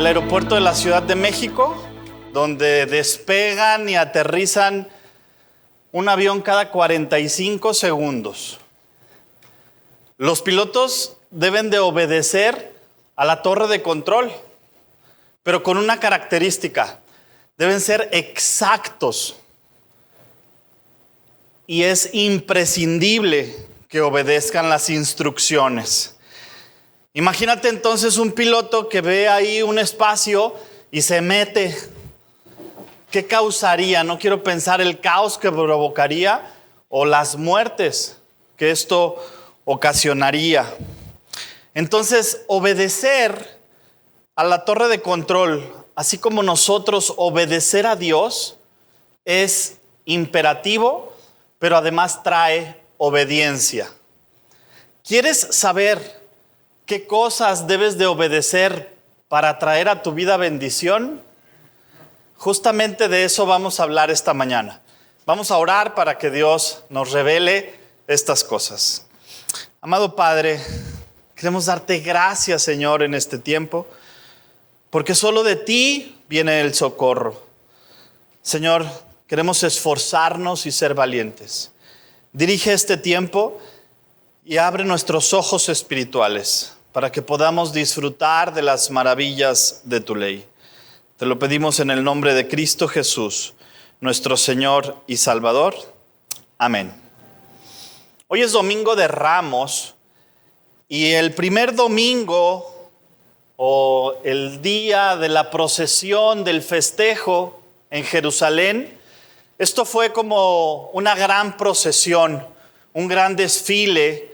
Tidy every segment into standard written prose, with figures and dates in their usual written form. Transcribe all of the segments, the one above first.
el aeropuerto de la Ciudad de México, donde despegan y aterrizan un avión cada 45 segundos. Los pilotos deben de obedecer a la torre de control, pero con una característica: deben ser exactos. Y es imprescindible que obedezcan las instrucciones. Imagínate entonces un piloto que ve ahí un espacio y se mete. ¿Qué causaría? No quiero pensar el caos que provocaría o las muertes que esto ocasionaría. Entonces, obedecer a la torre de control, así como nosotros obedecer a Dios, es imperativo, pero además trae obediencia. ¿Quieres saber qué cosas debes de obedecer para traer a tu vida bendición? Justamente de eso vamos a hablar esta mañana. Vamos a orar para que Dios nos revele estas cosas. Amado Padre, queremos darte gracias, Señor, en este tiempo, porque solo de ti viene el socorro. Señor, queremos esforzarnos y ser valientes. Dirige este tiempo y abre nuestros ojos espirituales para que podamos disfrutar de las maravillas de tu ley. Te lo pedimos en el nombre de Cristo Jesús, nuestro Señor y Salvador. Amén. Hoy es Domingo de Ramos y el primer domingo o el día de la procesión del festejo en Jerusalén, esto fue como una gran procesión, un gran desfile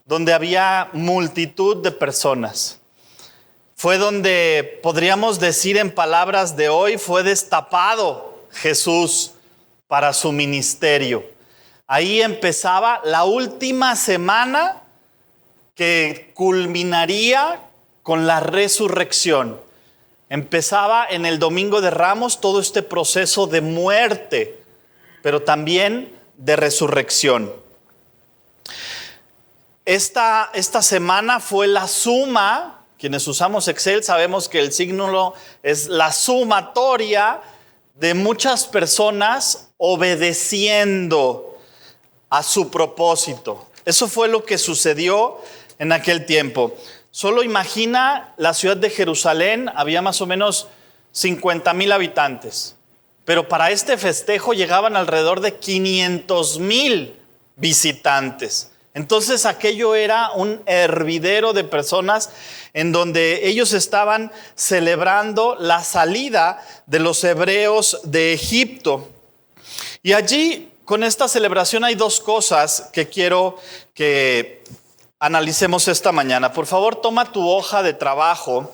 donde había multitud de personas. Fue donde, podríamos decir en palabras de hoy, fue destapado Jesús para su ministerio. Ahí empezaba la última semana que culminaría con la resurrección. Empezaba en el Domingo de Ramos todo este proceso de muerte, pero también de resurrección. Esta semana fue la suma. Quienes usamos Excel sabemos que el signo es la sumatoria de muchas personas obedeciendo a su propósito. Eso fue lo que sucedió en aquel tiempo. Solo imagina la ciudad de Jerusalén, había más o menos 50,000 habitantes. Pero para este festejo llegaban alrededor de 500,000 visitantes. Entonces aquello era un hervidero de personas en donde ellos estaban celebrando la salida de los hebreos de Egipto. Y allí, con esta celebración, hay dos cosas que quiero que analicemos esta mañana. Por favor, toma tu hoja de trabajo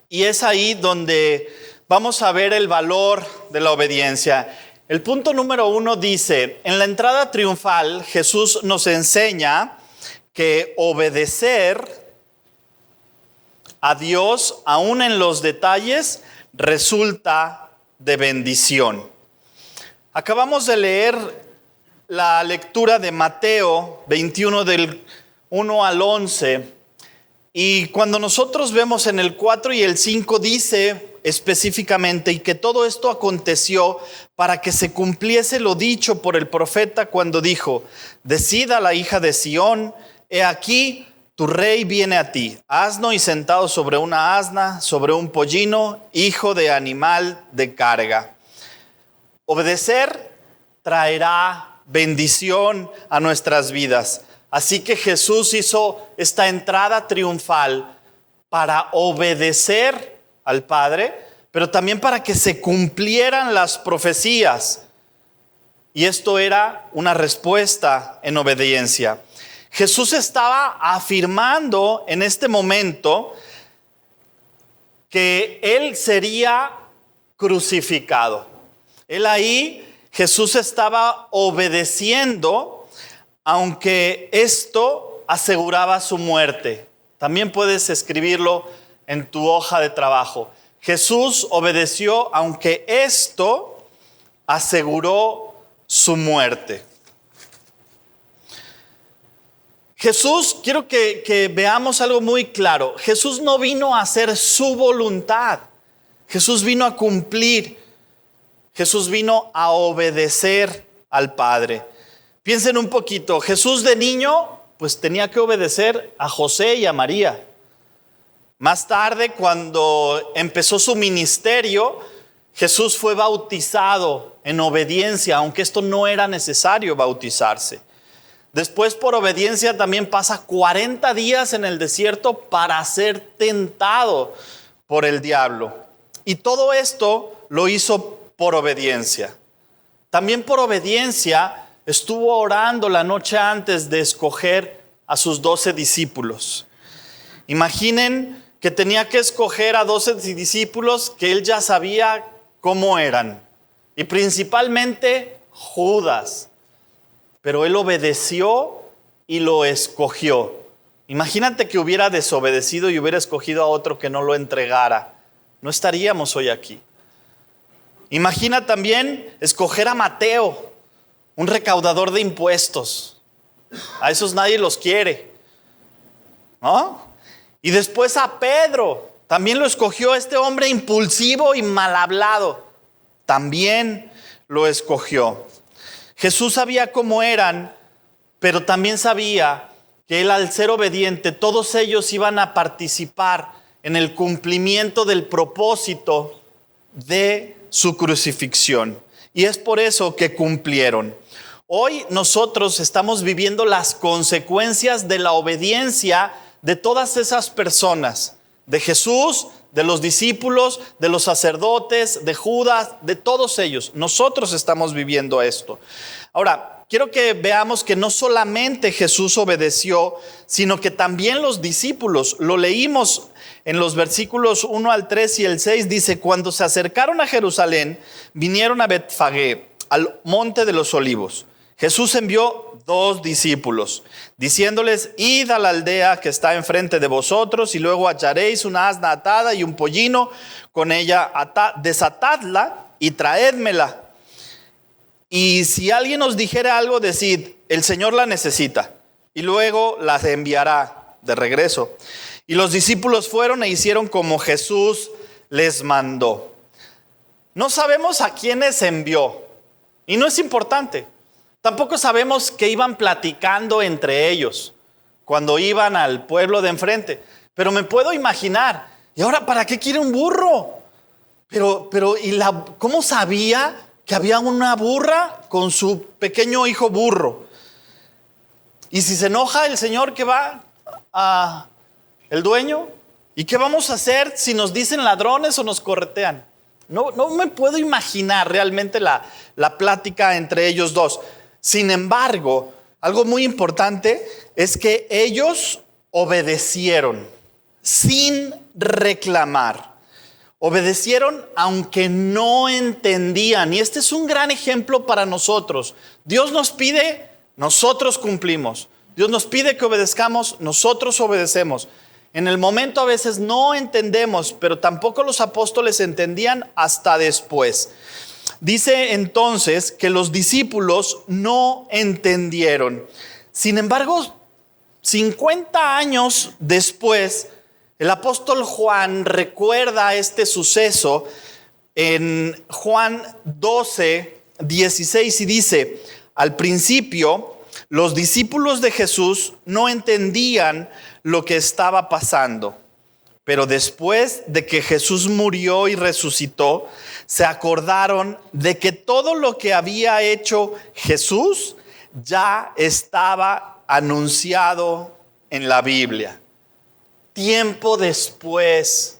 y es ahí donde vamos a ver el valor de la obediencia. El punto número 1 dice: en la entrada triunfal, Jesús nos enseña que obedecer a Dios, aún en los detalles, resulta de bendición. Acabamos de leer la lectura de Mateo 21 del 1 al 11, y cuando nosotros vemos en el 4 y el 5 dice específicamente: y que todo esto aconteció para que se cumpliese lo dicho por el profeta cuando dijo: decida la hija de Sión, he aquí tu rey viene a ti, asno y sentado sobre una asna, sobre un pollino, hijo de animal de carga. Obedecer traerá bendición a nuestras vidas. Así que Jesús hizo esta entrada triunfal para obedecer al Padre, pero también para que se cumplieran las profecías. Y esto era una respuesta en obediencia. Jesús estaba afirmando en este momento que Él sería crucificado. Jesús estaba obedeciendo, aunque esto aseguraba su muerte. También puedes escribirlo en tu hoja de trabajo. Jesús obedeció aunque esto aseguró su muerte. Jesús, quiero que veamos algo muy claro. Jesús no vino a hacer su voluntad. Jesús vino a cumplir. Jesús vino a obedecer al Padre. Piensen un poquito. Jesús de niño, pues tenía que obedecer a José y a María. Más tarde, cuando empezó su ministerio, Jesús fue bautizado en obediencia, aunque esto no era necesario bautizarse. Después, por obediencia, también pasa 40 días en el desierto para ser tentado por el diablo. Y todo esto lo hizo por obediencia. También por obediencia estuvo orando la noche antes de escoger a sus 12 discípulos. Imaginen que tenía que escoger a 12 discípulos que él ya sabía cómo eran. Y principalmente Judas. Pero él obedeció y lo escogió. Imagínate que hubiera desobedecido y hubiera escogido a otro que no lo entregara. No estaríamos hoy aquí. Imagina también escoger a Mateo, un recaudador de impuestos. A esos nadie los quiere, ¿no? Y después a Pedro, también lo escogió este hombre impulsivo y mal hablado. También lo escogió. Jesús sabía cómo eran, pero también sabía que él, al ser obediente, todos ellos iban a participar en el cumplimiento del propósito de su crucifixión. Y es por eso que cumplieron. Hoy nosotros estamos viviendo las consecuencias de la obediencia de todas esas personas, de Jesús, de los discípulos, de los sacerdotes, de Judas, de todos ellos. Nosotros estamos viviendo esto. Ahora, quiero que veamos que no solamente Jesús obedeció, sino que también los discípulos. Lo leímos en los versículos 1 al 3 y el 6. Dice: cuando se acercaron a Jerusalén, vinieron a Betfagé, al monte de los olivos. Jesús envió 2 discípulos, diciéndoles: id a la aldea que está enfrente de vosotros, y luego hallaréis una asna atada y un pollino con ella, desatadla y traédmela. Y si alguien os dijera algo, decid: el Señor la necesita, y luego la enviará de regreso. Y los discípulos fueron e hicieron como Jesús les mandó. No sabemos a quiénes envió, y no es importante. Tampoco sabemos qué iban platicando entre ellos cuando iban al pueblo de enfrente. Pero me puedo imaginar, ¿y ahora para qué quiere un burro? ¿Cómo sabía que había una burra con su pequeño hijo burro? Y si se enoja el señor que va a el dueño, ¿y qué vamos a hacer si nos dicen ladrones o nos corretean? No me puedo imaginar realmente la plática entre ellos dos. Sin embargo, algo muy importante es que ellos obedecieron sin reclamar. Obedecieron aunque no entendían. Y este es un gran ejemplo para nosotros. Dios nos pide, nosotros cumplimos. Dios nos pide que obedezcamos, nosotros obedecemos. En el momento a veces no entendemos, pero tampoco los apóstoles entendían hasta después. Dice entonces que los discípulos no entendieron. Sin embargo, 50 años después, el apóstol Juan recuerda este suceso en Juan 12, 16 y dice: al principio, los discípulos de Jesús no entendían lo que estaba pasando. Pero después de que Jesús murió y resucitó, se acordaron de que todo lo que había hecho Jesús ya estaba anunciado en la Biblia. Tiempo después,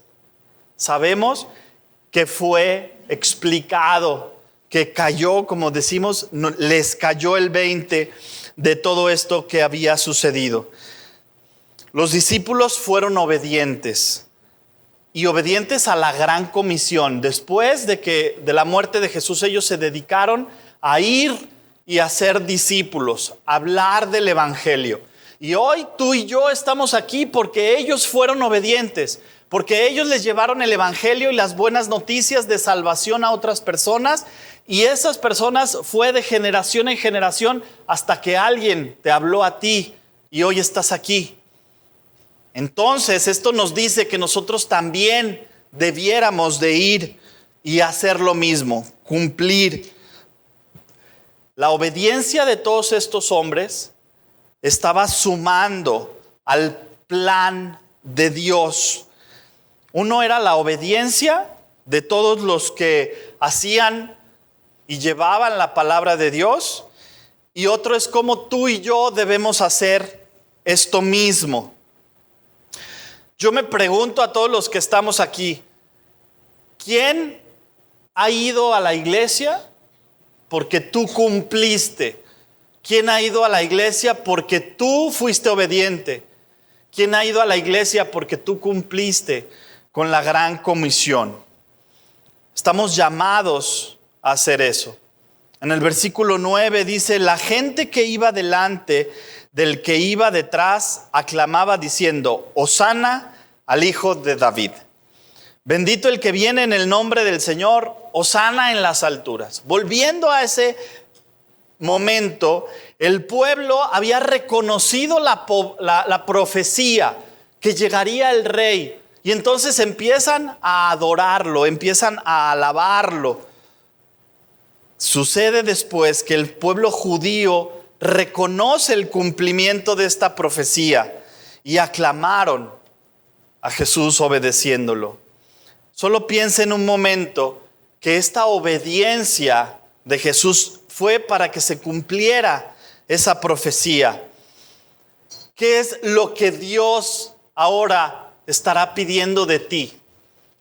sabemos que fue explicado, que cayó, como decimos, les cayó el 20 de todo esto que había sucedido. Los discípulos fueron obedientes y obedientes a la gran comisión. Después de la muerte de Jesús, ellos se dedicaron a ir y a ser discípulos, a hablar del evangelio. Y hoy tú y yo estamos aquí porque ellos fueron obedientes, porque ellos les llevaron el evangelio y las buenas noticias de salvación a otras personas, y esas personas fue de generación en generación hasta que alguien te habló a ti y hoy estás aquí. Entonces, esto nos dice que nosotros también debiéramos de ir y hacer lo mismo, cumplir. La obediencia de todos estos hombres estaba sumando al plan de Dios. Uno era la obediencia de todos los que hacían y llevaban la palabra de Dios, y otro es cómo tú y yo debemos hacer esto mismo. Yo me pregunto a todos los que estamos aquí, ¿quién ha ido a la iglesia porque tú cumpliste? ¿Quién ha ido a la iglesia porque tú fuiste obediente? ¿Quién ha ido a la iglesia porque tú cumpliste con la gran comisión? Estamos llamados a hacer eso. En el versículo 9 dice, la gente que iba delante del que iba detrás aclamaba diciendo, Hosana al Hijo de David. Bendito el que viene en el nombre del Señor, Hosana en las alturas. Volviendo a ese momento, el pueblo había reconocido la profecía que llegaría el rey. Y entonces empiezan a adorarlo, empiezan a alabarlo. Sucede después que el pueblo judío reconoce el cumplimiento de esta profecía y aclamaron a Jesús obedeciéndolo. Solo piensa en un momento que esta obediencia de Jesús fue para que se cumpliera esa profecía. ¿Qué es lo que Dios ahora estará pidiendo de ti?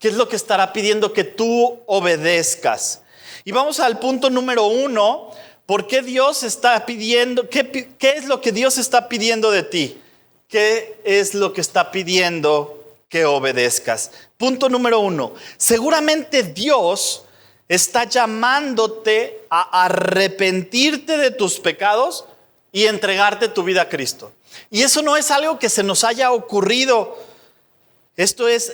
¿Qué es lo que estará pidiendo que tú obedezcas? Y vamos al punto número 1. ¿Por qué Dios está pidiendo? ¿Qué es lo que Dios está pidiendo de ti? ¿Qué es lo que está pidiendo que obedezcas? Punto número 1. Seguramente Dios está llamándote a arrepentirte de tus pecados y entregarte tu vida a Cristo. Y eso no es algo que se nos haya ocurrido. Esto es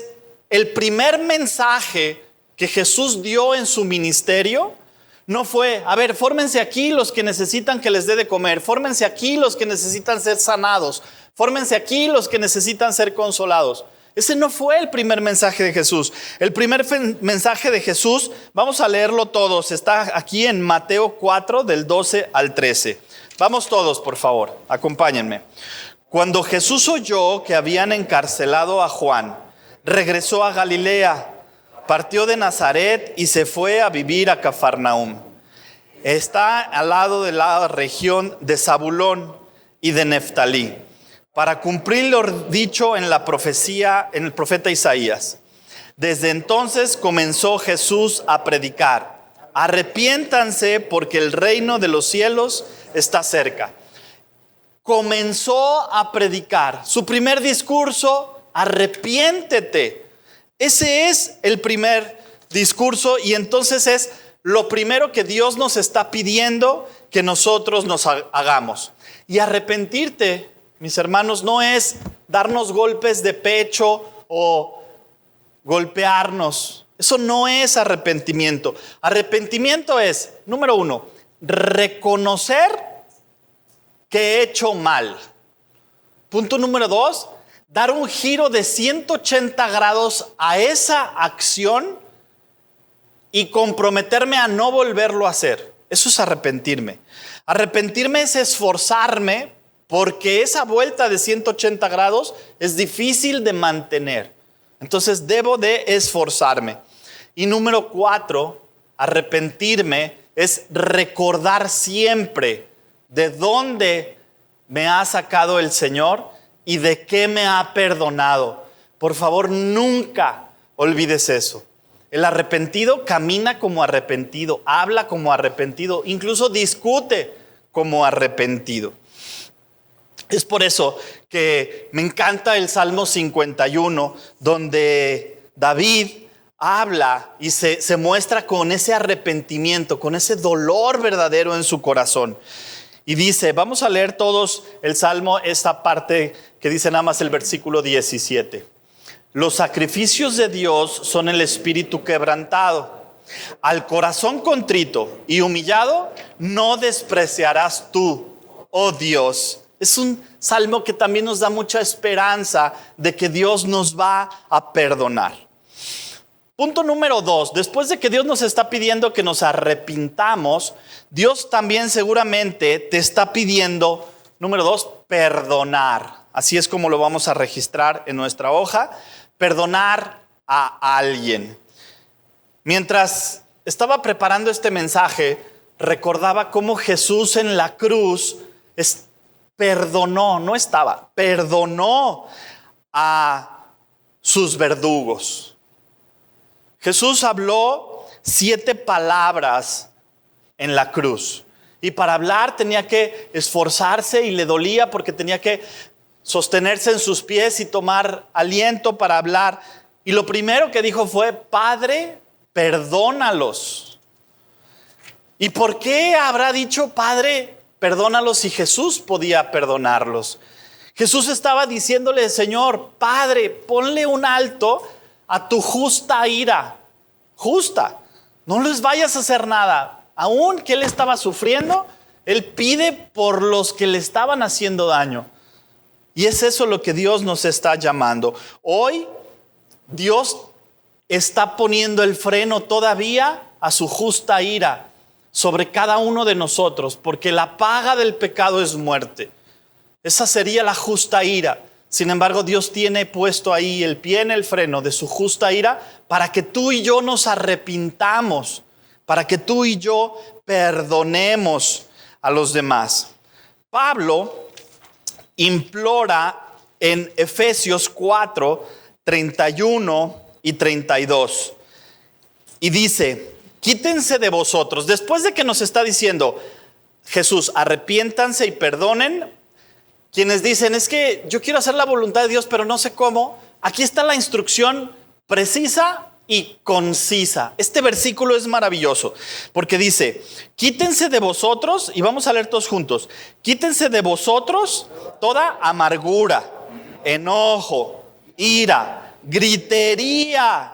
el primer mensaje que Jesús dio en su ministerio. No fue, a ver, fórmense aquí los que necesitan que les dé de comer, fórmense aquí los que necesitan ser sanados, fórmense aquí los que necesitan ser consolados. Ese no fue el primer mensaje de Jesús. El primer mensaje de Jesús, vamos a leerlo todos, está aquí en Mateo 4 del 12 al 13. Vamos todos, por favor, acompáñenme. Cuando Jesús oyó que habían encarcelado a Juan, regresó a Galilea, partió de Nazaret y se fue a vivir a Cafarnaúm. Está al lado de la región de Zabulón y de Neftalí, para cumplir lo dicho en la profecía, en el profeta Isaías. Desde entonces comenzó Jesús a predicar: arrepiéntanse porque el reino de los cielos está cerca. Comenzó a predicar. Su primer discurso: arrepiéntete. Ese es el primer discurso, y entonces es lo primero que Dios nos está pidiendo que nosotros nos hagamos. Y arrepentirte, mis hermanos, no es darnos golpes de pecho o golpearnos. Eso no es arrepentimiento. Arrepentimiento es, número 1, reconocer que he hecho mal. Punto número 2, dar un giro de 180 grados a esa acción y comprometerme a no volverlo a hacer. Eso es arrepentirme. Arrepentirme es esforzarme, porque esa vuelta de 180 grados es difícil de mantener. Entonces debo de esforzarme. Y número 4, arrepentirme es recordar siempre de dónde me ha sacado el Señor y de qué me ha perdonado. Por favor, nunca olvides eso. El arrepentido camina como arrepentido, habla como arrepentido, incluso discute como arrepentido. Es por eso que me encanta el Salmo 51, donde David habla y se muestra con ese arrepentimiento, con ese dolor verdadero en su corazón. Y dice, vamos a leer todos el Salmo, esta parte que dice nada más el versículo 17. Los sacrificios de Dios son el espíritu quebrantado. Al corazón contrito y humillado no despreciarás tú, oh Dios, Es un salmo que también nos da mucha esperanza de que Dios nos va a perdonar. Punto número 2, después de que Dios nos está pidiendo que nos arrepintamos, Dios también seguramente te está pidiendo, número 2, perdonar. Así es como lo vamos a registrar en nuestra hoja, perdonar a alguien. Mientras estaba preparando este mensaje, recordaba cómo Jesús en la cruz perdonó a sus verdugos. Jesús habló 7 palabras en la cruz. Y para hablar tenía que esforzarse y le dolía porque tenía que sostenerse en sus pies y tomar aliento para hablar. Y lo primero que dijo fue: Padre, perdónalos. ¿Y por qué habrá dicho Padre, perdónalos si Jesús podía perdonarlos? Jesús estaba diciéndole: Señor, Padre, ponle un alto a tu justa ira. Justa. No les vayas a hacer nada. Aún que él estaba sufriendo, él pide por los que le estaban haciendo daño. Y es eso lo que Dios nos está llamando. Hoy Dios está poniendo el freno todavía a su justa ira sobre cada uno de nosotros, porque la paga del pecado es muerte. Esa sería la justa ira. Sin embargo, Dios tiene puesto ahí el pie en el freno de su justa ira para que tú y yo nos arrepintamos, para que tú y yo perdonemos a los demás. Pablo implora en Efesios 4, 31 y 32. Y dice: quítense de vosotros. Después de que nos está diciendo Jesús, arrepiéntanse y perdonen, quienes dicen: es que yo quiero hacer la voluntad de Dios, pero no sé cómo. Aquí está la instrucción precisa y concisa. Este versículo es maravilloso porque dice: quítense de vosotros, y vamos a leer todos juntos, quítense de vosotros toda amargura, enojo, ira, gritería,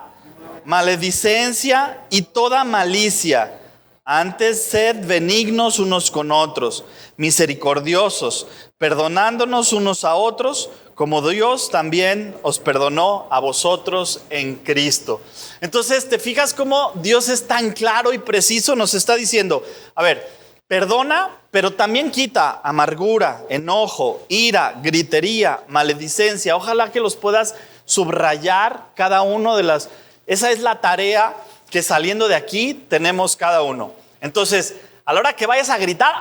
maledicencia y toda malicia. Antes sed benignos unos con otros, misericordiosos, perdonándonos unos a otros, como Dios también os perdonó a vosotros en Cristo. Entonces, ¿te fijas cómo Dios es tan claro y preciso? Nos está diciendo: a ver, perdona, pero también quita amargura, enojo, ira, gritería, maledicencia. Ojalá que los puedas subrayar cada uno de las... Esa es la tarea que saliendo de aquí tenemos cada uno. Entonces, a la hora que vayas a gritar,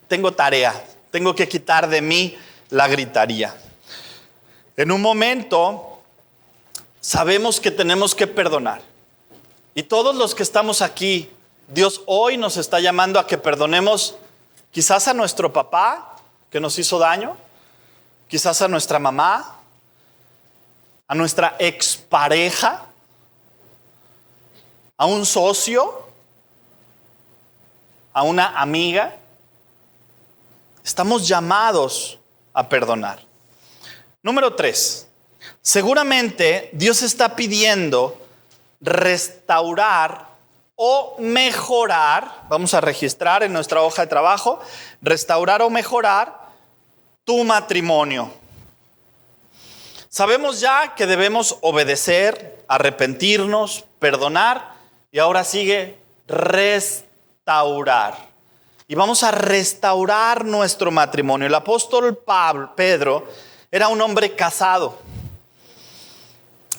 tengo tarea, tengo que quitar de mí la gritaría. En un momento, sabemos que tenemos que perdonar. Y todos los que estamos aquí, Dios hoy nos está llamando a que perdonemos quizás a nuestro papá que nos hizo daño, quizás a nuestra mamá, a nuestra expareja, a un socio, a una amiga. Estamos llamados a perdonar. Número 3. Seguramente Dios está pidiendo restaurar o mejorar. Vamos a registrar en nuestra hoja de trabajo: restaurar o mejorar tu matrimonio. Sabemos ya que debemos obedecer, arrepentirnos, perdonar, y ahora sigue restaurar. Y vamos a restaurar nuestro matrimonio. El apóstol Pedro era un hombre casado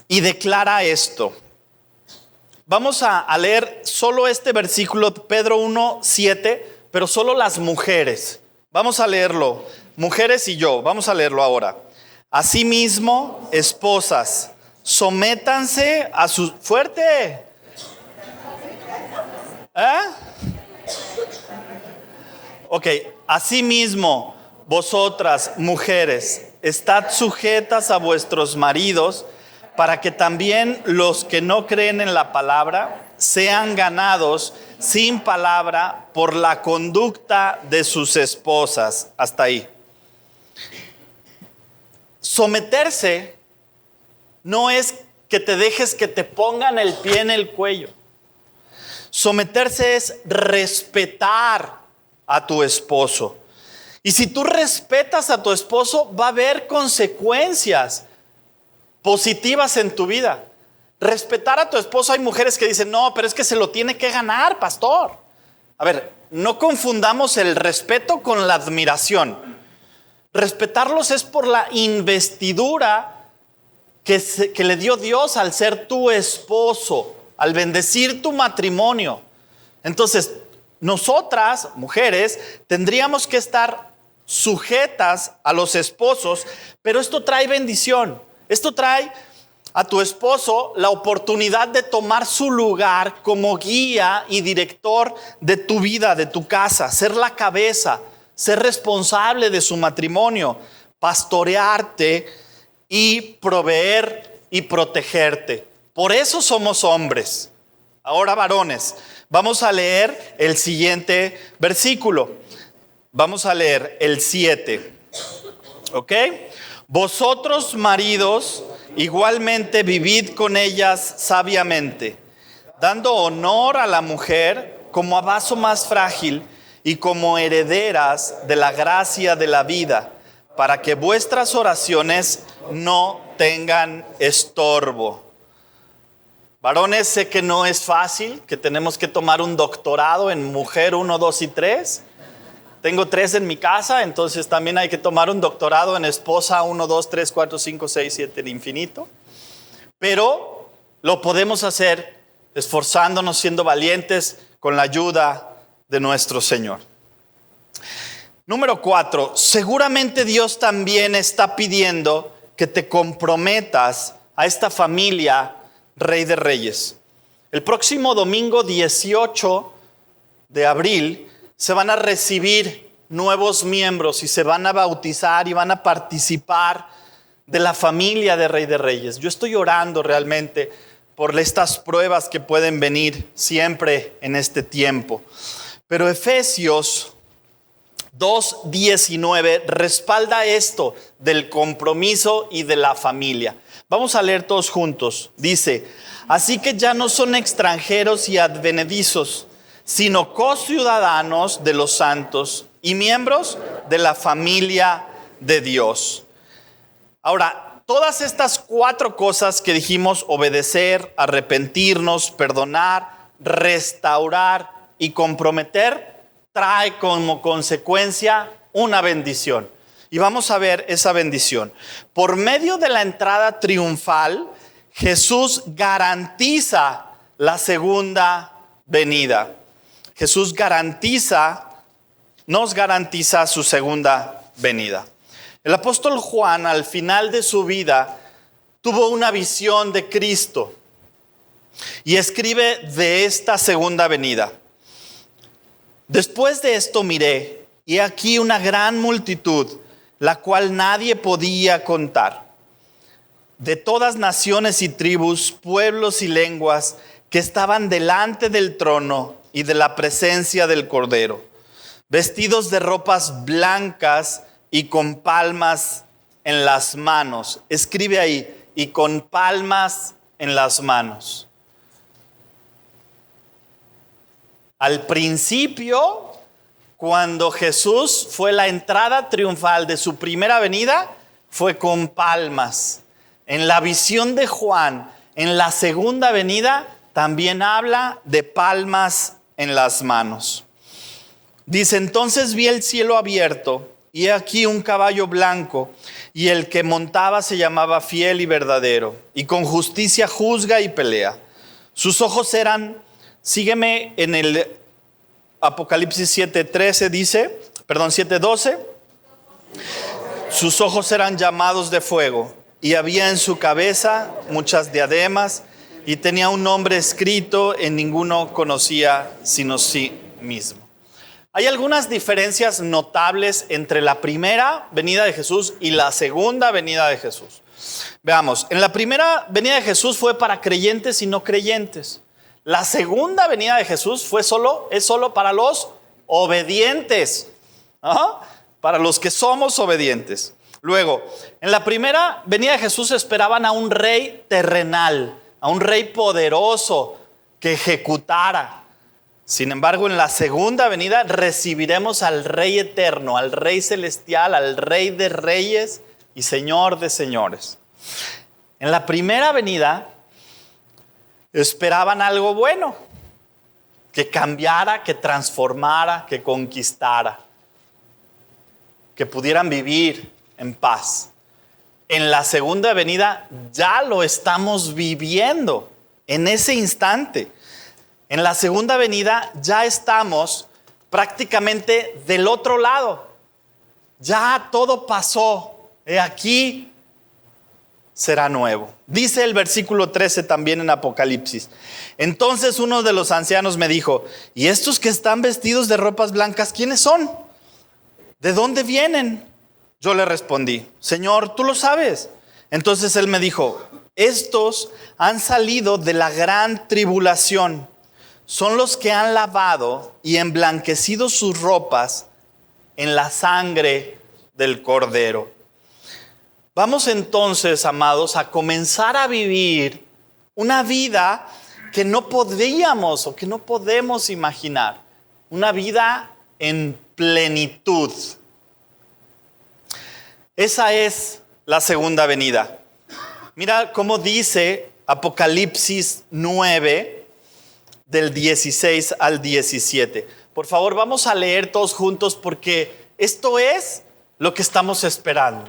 y declara esto. Vamos a leer solo este versículo, Pedro 1:7, pero solo las mujeres. Vamos a leerlo, mujeres y yo, vamos a leerlo ahora. Asimismo, esposas, sométanse a su... ¡Fuerte! Ok, asimismo, vosotras, mujeres, estad sujetas a vuestros maridos, para que también los que no creen en la palabra sean ganados sin palabra por la conducta de sus esposas. Hasta ahí. Someterse no es que te dejes que te pongan el pie en el cuello. Someterse es respetar a tu esposo. Y si tú respetas a tu esposo, va a haber consecuencias positivas en tu vida. Respetar a tu esposo, hay mujeres que dicen, no, pero es que se lo tiene que ganar, pastor. A ver, no confundamos el respeto con la admiración. Respetarlos es por la investidura que le dio Dios al ser tu esposo, al bendecir tu matrimonio. Entonces, nosotras, mujeres, tendríamos que estar sujetas a los esposos, pero esto trae bendición. Esto trae a tu esposo la oportunidad de tomar su lugar como guía y director de tu vida, de tu casa, ser la cabeza, ser responsable de su matrimonio, pastorearte y proveer y protegerte. Por eso somos hombres. Ahora, varones, vamos a leer el siguiente versículo. Vamos a leer el 7. ¿Ok? Vosotros, maridos, igualmente vivid con ellas sabiamente, dando honor a la mujer como a vaso más frágil y como herederas de la gracia de la vida, para que vuestras oraciones no tengan estorbo. Varones, sé que no es fácil, que tenemos que tomar un doctorado en mujer 1, 2 y 3. Tengo 3 en mi casa, entonces también hay que tomar un doctorado en esposa 1, 2, 3, 4, 5, 6, 7, el infinito. Pero lo podemos hacer esforzándonos, siendo valientes, con la ayuda de nuestro Señor. Número 4, seguramente Dios también está pidiendo que te comprometas a esta familia Rey de Reyes. El próximo domingo 18 de abril se van a recibir nuevos miembros y se van a bautizar y van a participar de la familia de Rey de Reyes. Yo estoy orando realmente por estas pruebas que pueden venir siempre en este tiempo. Pero Efesios 2:19 respalda esto del compromiso y de la familia. Vamos a leer todos juntos. Dice, así que ya no son extranjeros y advenedizos, sino co-ciudadanos de los santos y miembros de la familia de Dios. Ahora, todas estas 4 cosas que dijimos, obedecer, arrepentirnos, perdonar, restaurar y comprometer, trae como consecuencia una bendición. Y vamos a ver esa bendición. Por medio de la entrada triunfal, Jesús garantiza la segunda venida. Jesús nos garantiza su segunda venida. El apóstol Juan, al final de su vida, tuvo una visión de Cristo y escribe de esta segunda venida. Después de esto miré, y aquí una gran multitud, la cual nadie podía contar, de todas naciones y tribus, pueblos y lenguas, que estaban delante del trono y de la presencia del Cordero, vestidos de ropas blancas y con palmas en las manos. Escribe ahí, y con palmas en las manos. Al principio, cuando Jesús fue la entrada triunfal de su primera venida, fue con palmas. En la visión de Juan, en la segunda venida, también habla de palmas en las manos. Dice, entonces vi el cielo abierto, y aquí un caballo blanco, y el que montaba se llamaba Fiel y Verdadero, y con justicia juzga y pelea. Sus ojos eran, sígueme en el Apocalipsis 7:12. Sus ojos eran llamados de fuego, y había en su cabeza muchas diademas, y tenía un nombre escrito, en ninguno conocía sino sí mismo. Hay algunas diferencias notables entre la primera venida de Jesús y la segunda venida de Jesús. Veamos, en la primera venida de Jesús fue para creyentes y no creyentes. La segunda venida de Jesús es solo para los obedientes. ¿Ah? Para los que somos obedientes. Luego, en la primera venida de Jesús esperaban a un rey terrenal, a un rey poderoso que ejecutara. Sin embargo, en la segunda venida recibiremos al Rey eterno, al Rey celestial, al Rey de reyes y Señor de señores. En la primera venida esperaban algo bueno, que cambiara, que transformara, que conquistara, que pudieran vivir en paz. En la segunda venida ya lo estamos viviendo en ese instante. En la segunda venida ya estamos prácticamente del otro lado. Ya todo pasó. He aquí será nuevo. Dice el versículo 13 también en Apocalipsis. Entonces uno de los ancianos me dijo: ¿y estos que están vestidos de ropas blancas, quiénes son? ¿De dónde vienen? Yo le respondí: Señor, tú lo sabes. Entonces él me dijo: estos han salido de la gran tribulación. Son los que han lavado y emblanquecido sus ropas en la sangre del Cordero. Vamos entonces, amados, a comenzar a vivir una vida que no podríamos o que no podemos imaginar. Una vida en plenitud. Esa es la segunda venida. Mira cómo dice Apocalipsis 9, del 16 al 17. Por favor, vamos a leer todos juntos porque esto es lo que estamos esperando.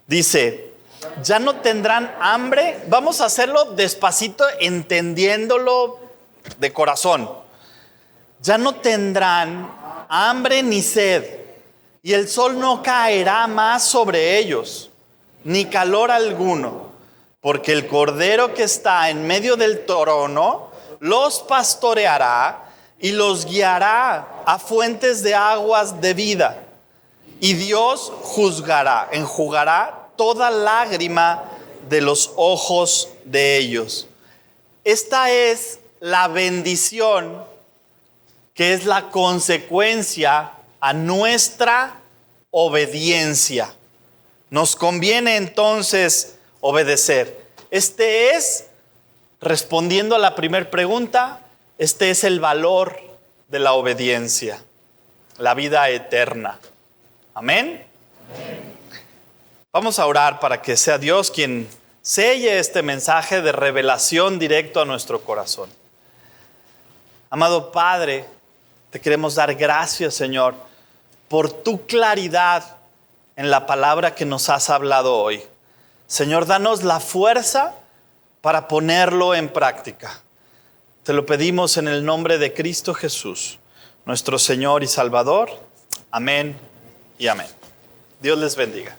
Dice: ya no tendrán hambre. Vamos a hacerlo despacito, entendiéndolo de corazón. Ya no tendrán hambre ni sed, y el sol no caerá más sobre ellos, ni calor alguno, porque el Cordero que está en medio del trono los pastoreará y los guiará a fuentes de aguas de vida. Y Dios enjugará toda lágrima de los ojos de ellos. Esta es la bendición que es la consecuencia a nuestra obediencia. Nos conviene entonces obedecer. Respondiendo a la primera pregunta, este es el valor de la obediencia, la vida eterna. Amén. Amén. Vamos a orar para que sea Dios quien selle este mensaje de revelación directo a nuestro corazón. Amado Padre, te queremos dar gracias, Señor, por tu claridad en la palabra que nos has hablado hoy. Señor, danos la fuerza para ponerlo en práctica. Te lo pedimos en el nombre de Cristo Jesús, nuestro Señor y Salvador. Amén y amén. Dios les bendiga.